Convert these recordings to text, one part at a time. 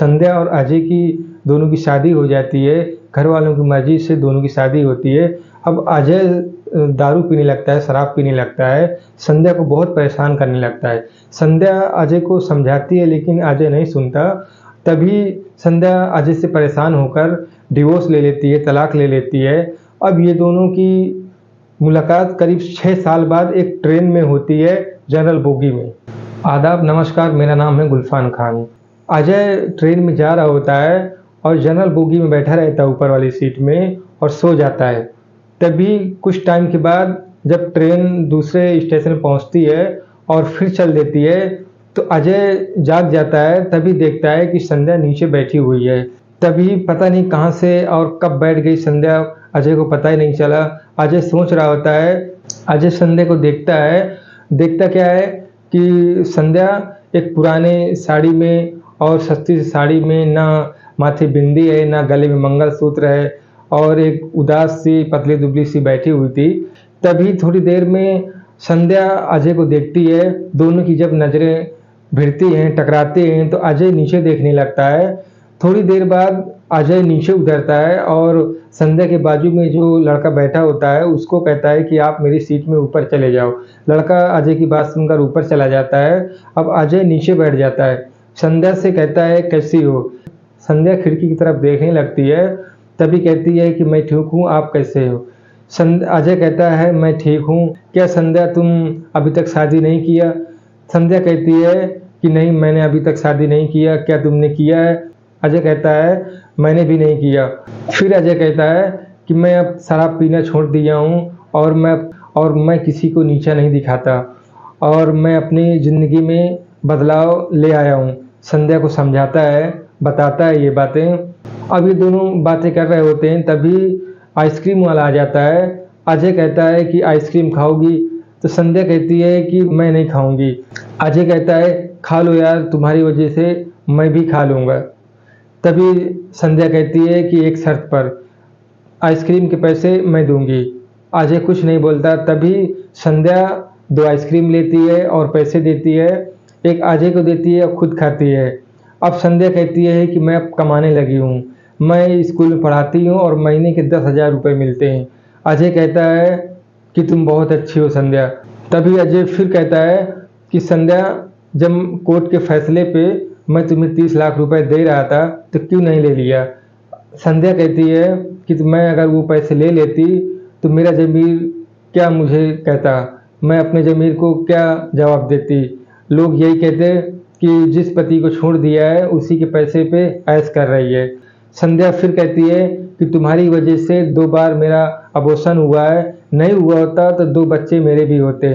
संध्या और अजय की दोनों की शादी हो जाती है। घर वालों की मर्जी से दोनों की शादी होती है। अब अजय दारू पीने लगता है, शराब पीने लगता है, संध्या को बहुत परेशान करने लगता है। संध्या अजय को समझाती है लेकिन अजय नहीं सुनता। तभी संध्या अजय से परेशान होकर डिवोर्स ले लेती है, तलाक ले लेती है। अब ये दोनों की मुलाकात करीब 6 साल बाद एक ट्रेन में होती है, जनरल बोगी में। आदाब, नमस्कार, मेरा नाम है गुलफान खान। अजय ट्रेन में जा रहा होता है और जनरल बोगी में बैठा रहता है ऊपर वाली सीट में और सो जाता है। तभी कुछ टाइम के बाद जब ट्रेन दूसरे स्टेशन पहुंचती है और फिर चल देती है तो अजय जाग जाता है। तभी देखता है कि संध्या नीचे बैठी हुई है। तभी पता नहीं कहां से और कब बैठ गई संध्या, अजय को पता ही नहीं चला। अजय सोच रहा होता है। अजय संध्या को देखता है। देखता क्या है कि संध्या एक पुराने साड़ी में और सस्ती सी साड़ी में, ना माथे बिंदी है, ना गले में मंगलसूत्र है और एक उदास सी पतली दुबली सी बैठी हुई थी। तभी थोड़ी देर में संध्या अजय को देखती है। दोनों की जब नज़रें भिड़ती हैं, टकराती हैं, तो अजय नीचे देखने लगता है। थोड़ी देर बाद अजय नीचे उतरता है और संध्या के बाजू में जो लड़का बैठा होता है उसको कहता है कि आप मेरी सीट में ऊपर चले जाओ। लड़का अजय की बात सुनकर ऊपर चला जाता है। अब अजय नीचे बैठ जाता है। संध्या से कहता है कैसी हो। संध्या खिड़की की तरफ देखने लगती है। तभी कहती है कि मैं ठीक हूँ, आप कैसे हो। अजय कहता है मैं ठीक हूँ। क्या संध्या तुम अभी तक शादी नहीं किया। संध्या कहती है कि नहीं, मैंने अभी तक शादी नहीं किया। क्या तुमने किया है। अजय कहता है मैंने भी नहीं किया। फिर अजय कहता है कि मैं अब शराब पीना छोड़ दिया हूँ और मैं किसी को नीचा नहीं दिखाता और मैं अपनी ज़िंदगी में बदलाव ले आया हूँ। संध्या को समझाता है, बताता है ये बातें। अब ये दोनों बातें कर रहे होते हैं। तभी आइसक्रीम वाला आ जाता है। अजय कहता है कि आइसक्रीम खाओगी। तो संध्या कहती है कि मैं नहीं खाऊंगी। अजय कहता है खा लो यार, तुम्हारी वजह से मैं भी खा लूँगा। तभी संध्या कहती है कि एक शर्त पर, आइसक्रीम के पैसे मैं दूंगी। अजय कुछ नहीं बोलता। तभी संध्या 2 आइसक्रीम लेती है और पैसे देती है। एक अजय को देती है और खुद खाती है। अब संध्या कहती है कि मैं अब कमाने लगी हूँ, मैं स्कूल में पढ़ाती हूँ और महीने के 10,000 रुपये मिलते हैं। अजय कहता है कि तुम बहुत अच्छी हो संध्या। तभी अजय फिर कहता है कि संध्या, जब कोर्ट के फैसले पे मैं तुम्हें 30 लाख रुपए दे रहा था तो क्यों नहीं ले लिया। संध्या कहती है कि मैं अगर वो पैसे ले लेती तो मेरा ज़मीर क्या मुझे कहता, मैं अपने ज़मीर को क्या जवाब देती। लोग यही कहते कि जिस पति को छोड़ दिया है उसी के पैसे पे ऐश कर रही है। संध्या फिर कहती है कि तुम्हारी वजह से 2 बार मेरा अबॉर्शन हुआ है, नहीं हुआ होता तो 2 बच्चे मेरे भी होते।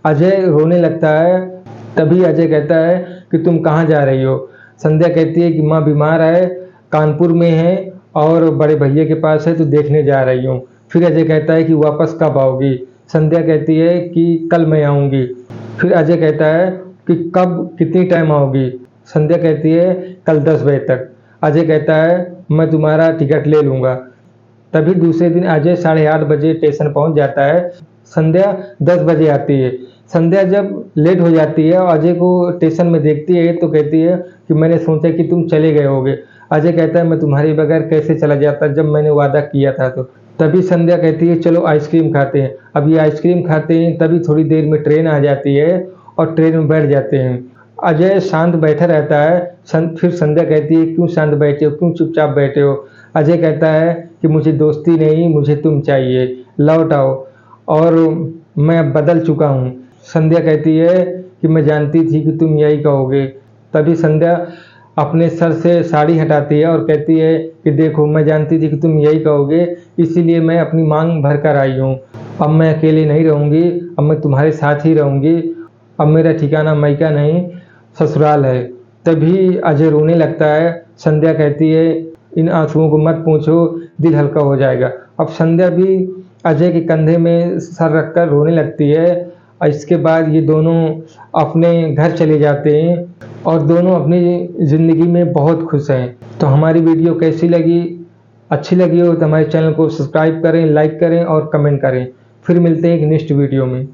अजय रोने लगता है। तभी अजय कहता है कि तुम कहाँ जा रही हो। संध्या कहती है कि माँ बीमार है, कानपुर में है और बड़े भैया के पास है तो देखने जा रही हूँ। फिर अजय कहता है कि वापस कब आओगी। संध्या कहती है कि कल मैं आऊँगी। फिर अजय कहता है कि कब, कितनी टाइम आओगी। संध्या कहती है कल 10 बजे तक। अजय कहता है मैं तुम्हारा टिकट ले लूँगा। तभी दूसरे दिन अजय 8:30 बजे स्टेशन पहुँच जाता है। संध्या 10 बजे आती है। संध्या जब लेट हो जाती है और अजय को स्टेशन में देखती है तो कहती है कि मैंने सोचा कि तुम चले गए होगे। अजय कहता है मैं तुम्हारे बगैर कैसे चला जाता जब मैंने वादा किया था तो। तभी संध्या कहती है चलो आइसक्रीम खाते हैं। अब ये आइसक्रीम खाते हैं। तभी थोड़ी देर में ट्रेन आ जाती है और ट्रेन में बैठ जाते हैं। अजय शांत बैठा रहता है। फिर संध्या कहती है क्यों शांत बैठे हो, क्यों चुपचाप बैठे हो। अजय कहता है कि मुझे दोस्ती नहीं, मुझे तुम चाहिए, लौट आओ और मैं अब बदल चुका हूँ। संध्या कहती है कि मैं जानती थी कि तुम यही कहोगे। तभी संध्या अपने सर से साड़ी हटाती है और कहती है कि देखो, मैं जानती थी कि तुम यही कहोगे, इसीलिए मैं अपनी मांग भर कर आई हूँ। अब मैं अकेली नहीं रहूँगी, अब मैं तुम्हारे साथ ही रहूँगी। अब मेरा ठिकाना मायका नहीं ससुराल है। तभी अजय रोने लगता है। संध्या कहती है इन आंसुओं को मत पूछो, दिल हल्का हो जाएगा। अब संध्या भी अजय के कंधे में सर रखकर रोने लगती है। और इसके बाद ये दोनों अपने घर चले जाते हैं और दोनों अपनी ज़िंदगी में बहुत खुश हैं। तो हमारी वीडियो कैसी लगी, अच्छी लगी हो तो हमारे चैनल को सब्सक्राइब करें, लाइक करें और कमेंट करें। फिर मिलते हैं एक नेक्स्ट वीडियो में।